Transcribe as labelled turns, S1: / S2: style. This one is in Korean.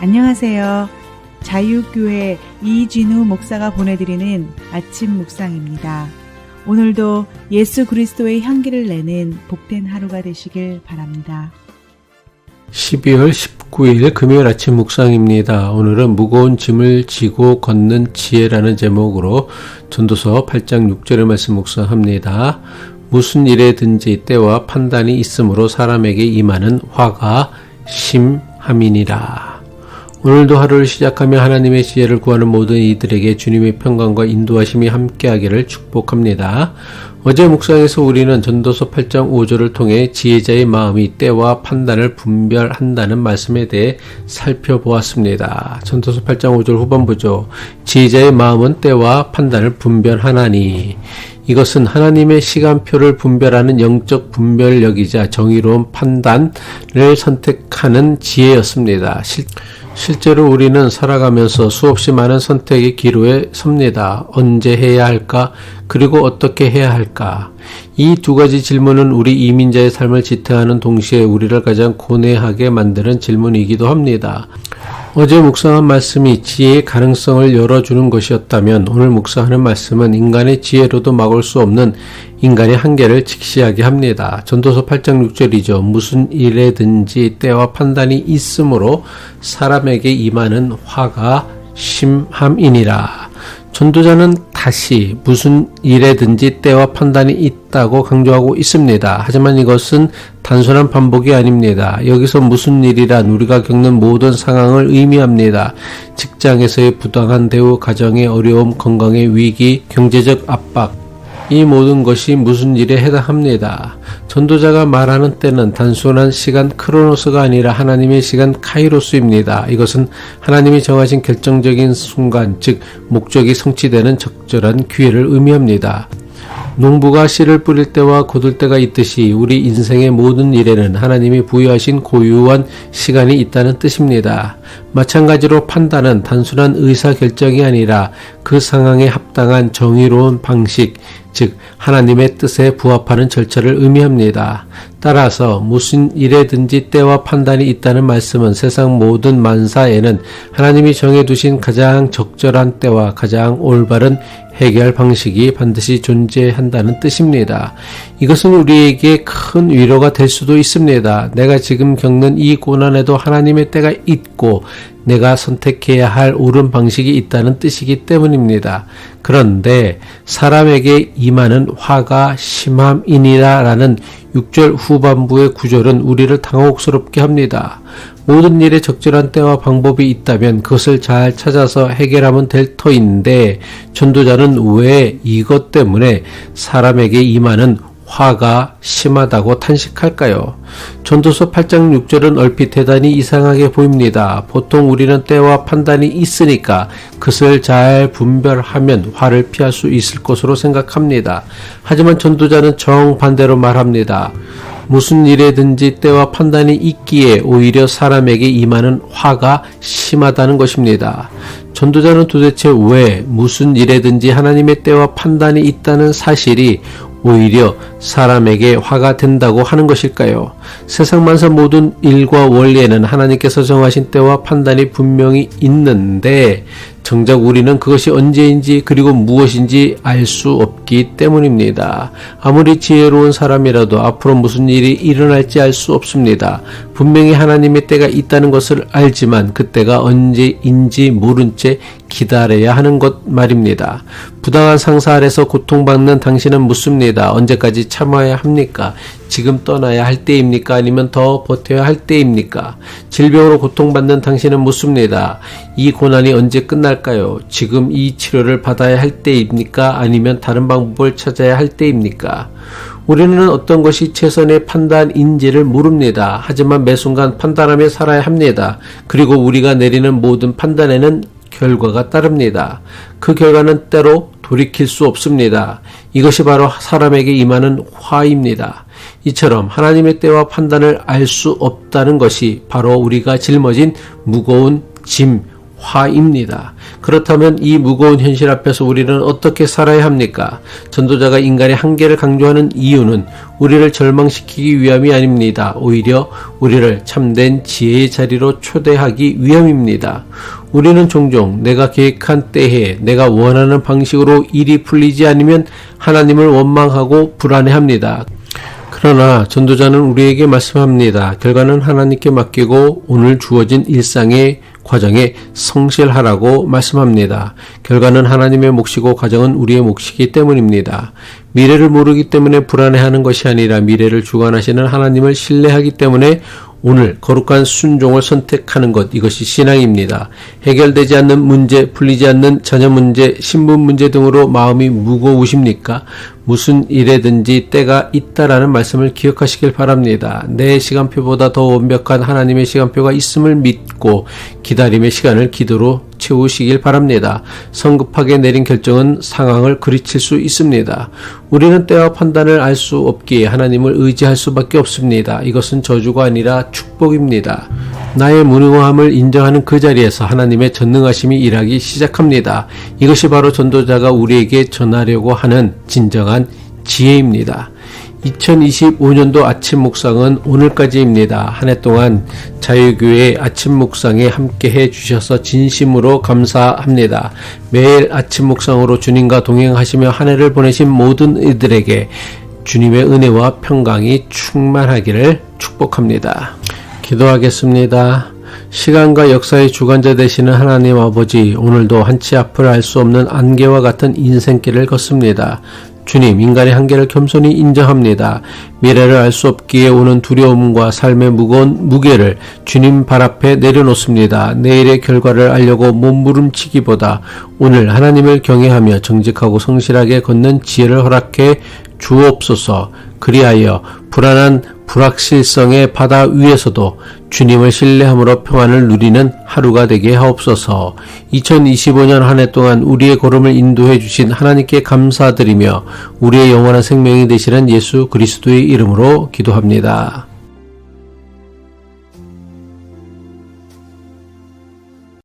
S1: 안녕하세요. 자유교회 이진우 목사가 보내드리는 아침 묵상입니다. 오늘도 예수 그리스도의 향기를 내는 복된 하루가 되시길 바랍니다.
S2: 12월 19일 금요일 아침 묵상입니다. 오늘은 무거운 짐을 지고 걷는 지혜라는 제목으로 전도서 8장 6절의 말씀 묵상합니다. 무슨 일에든지 때와 판단이 있으므로 사람에게 임하는 화가 심함이니라. 오늘도 하루를 시작하며 하나님의 지혜를 구하는 모든 이들에게 주님의 평강과 인도하심이 함께하기를 축복합니다. 어제 묵상에서 우리는 전도서 8장 5절을 통해 지혜자의 마음이 때와 판단을 분별한다는 말씀에 대해 살펴보았습니다. 전도서 8장 5절 후반부죠. 지혜자의 마음은 때와 판단을 분별하나니. 이것은 하나님의 시간표를 분별하는 영적 분별력이자 정의로운 판단을 선택하는 지혜였습니다. 실제로 우리는 살아가면서 수없이 많은 선택의 기로에 섭니다. 언제 해야 할까? 그리고 어떻게 해야 할까? 이 두 가지 질문은 우리 이민자의 삶을 지탱하는 동시에 우리를 가장 고뇌하게 만드는 질문이기도 합니다. 어제 묵상한 말씀이 지혜의 가능성을 열어주는 것이었다면 오늘 묵상하는 말씀은 인간의 지혜로도 막을 수 없는 인간의 한계를 직시하게 합니다. 전도서 8장 6절이죠. 무슨 일에든지 때와 판단이 있으므로 사람에게 임하는 화가 심함이니라. 전도자는 다시 무슨 일에든지 때와 판단이 있다고 강조하고 있습니다. 하지만 이것은 단순한 반복이 아닙니다. 여기서 무슨 일이란 우리가 겪는 모든 상황을 의미합니다. 직장에서의 부당한 대우, 가정의 어려움, 건강의 위기, 경제적 압박, 이 모든 것이 무슨 일에 해당합니다. 전도자가 말하는 때는 단순한 시간 크로노스가 아니라 하나님의 시간 카이로스입니다. 이것은 하나님이 정하신 결정적인 순간, 즉 목적이 성취되는 적절한 기회를 의미합니다. 농부가 씨를 뿌릴 때와 거둘 때가 있듯이 우리 인생의 모든 일에는 하나님이 부여하신 고유한 시간이 있다는 뜻입니다. 마찬가지로 판단은 단순한 의사결정이 아니라 그 상황에 합당한 정의로운 방식, 즉 하나님의 뜻에 부합하는 절차를 의미합니다. 따라서 무슨 일에든지 때와 판단이 있다는 말씀은 세상 모든 만사에는 하나님이 정해두신 가장 적절한 때와 가장 올바른 해결 방식이 반드시 존재한다는 뜻입니다. 이것은 우리에게 큰 위로가 될 수도 있습니다. 내가 지금 겪는 이 고난에도 하나님의 때가 있고 내가 선택해야 할 옳은 방식이 있다는 뜻이기 때문입니다. 그런데 사람에게 임하는 화가 심함이니라 라는 6절 후반부의 구절은 우리를 당혹스럽게 합니다. 모든 일에 적절한 때와 방법이 있다면 그것을 잘 찾아서 해결하면 될 터인데 전도자는 왜 이것 때문에 사람에게 임하는 화가 심하다고 탄식할까요? 전도서 8장 6절은 얼핏 대단히 이상하게 보입니다. 보통 우리는 때와 판단이 있으니까 그것을 잘 분별하면 화를 피할 수 있을 것으로 생각합니다. 하지만 전도자는 정반대로 말합니다. 무슨 일에든지 때와 판단이 있기에 오히려 사람에게 임하는 화가 심하다는 것입니다. 전도자는 도대체 왜 무슨 일에든지 하나님의 때와 판단이 있다는 사실이 오히려 사람에게 화가 된다고 하는 것일까요? 세상 만사 모든 일과 원리에는 하나님께서 정하신 때와 판단이 분명히 있는데 정작 우리는 그것이 언제인지 그리고 무엇인지 알 수 없기 때문입니다. 아무리 지혜로운 사람이라도 앞으로 무슨 일이 일어날지 알 수 없습니다. 분명히 하나님의 때가 있다는 것을 알지만 그 때가 언제인지 모른 채 기다려야 하는 것 말입니다. 부당한 상사 아래서 고통받는 당신은 묻습니다. 언제까지 참아야 합니까? 지금 떠나야 할 때입니까? 아니면 더 버텨야 할 때입니까? 질병으로 고통받는 당신은 묻습니다. 이 고난이 언제 끝날까요? 지금 이 치료를 받아야 할 때입니까? 아니면 다른 방법을 찾아야 할 때입니까? 우리는 어떤 것이 최선의 판단인지를 모릅니다. 하지만 매 순간 판단하며 살아야 합니다. 그리고 우리가 내리는 모든 판단에는 결과가 따릅니다. 그 결과는 때로 돌이킬 수 없습니다. 이것이 바로 사람에게 임하는 화입니다. 이처럼 하나님의 때와 판단을 알 수 없다는 것이 바로 우리가 짊어진 무거운 짐, 화입니다. 그렇다면 이 무거운 현실 앞에서 우리는 어떻게 살아야 합니까? 전도자가 인간의 한계를 강조하는 이유는 우리를 절망시키기 위함이 아닙니다. 오히려 우리를 참된 지혜의 자리로 초대하기 위함입니다. 우리는 종종 내가 계획한 때에 내가 원하는 방식으로 일이 풀리지 않으면 하나님을 원망하고 불안해합니다. 그러나 전도자는 우리에게 말씀합니다. 결과는 하나님께 맡기고 오늘 주어진 일상의 과정에 성실하라고 말씀합니다. 결과는 하나님의 몫이고 과정은 우리의 몫이기 때문입니다. 미래를 모르기 때문에 불안해하는 것이 아니라 미래를 주관하시는 하나님을 신뢰하기 때문에 오늘 거룩한 순종을 선택하는 것, 이것이 신앙입니다. 해결되지 않는 문제, 풀리지 않는 자녀 문제, 신분 문제 등으로 마음이 무거우십니까? 무슨 일에든지 때가 있다라는 말씀을 기억하시길 바랍니다. 내 시간표보다 더 완벽한 하나님의 시간표가 있음을 믿고 기다림의 시간을 기도로 채우시길 바랍니다. 성급하게 내린 결정은 상황을 그르칠 수 있습니다. 우리는 때와 판단을 알 수 없기에 하나님을 의지할 수밖에 없습니다. 이것은 저주가 아니라 축복입니다. 나의 무능함을 인정하는 그 자리에서 하나님의 전능하심이 일하기 시작합니다. 이것이 바로 전도자가 우리에게 전하려고 하는 진정한 지혜입니다. 2025년도 아침 묵상은 오늘까지입니다. 한 해 동안 자유교회 아침 묵상에 함께해 주셔서 진심으로 감사합니다. 매일 아침 묵상으로 주님과 동행하시며 한 해를 보내신 모든 이들에게 주님의 은혜와 평강이 충만하기를 축복합니다. 기도하겠습니다. 시간과 역사의 주관자 되시는 하나님 아버지, 오늘도 한치 앞을 알 수 없는 안개와 같은 인생길을 걷습니다. 주님, 인간의 한계를 겸손히 인정합니다. 미래를 알 수 없기에 오는 두려움과 삶의 무거운 무게를 주님 발 앞에 내려놓습니다. 내일의 결과를 알려고 몸부림치기보다 오늘 하나님을 경외하며 정직하고 성실하게 걷는 지혜를 허락해 주옵소서. 그리하여 불안한 불확실성의 바다 위에서도 주님을 신뢰함으로 평안을 누리는 하루가 되게 하옵소서. 2025년 한 해 동안 우리의 걸음을 인도해 주신 하나님께 감사드리며 우리의 영원한 생명이 되시는 예수 그리스도의 이름으로 기도합니다.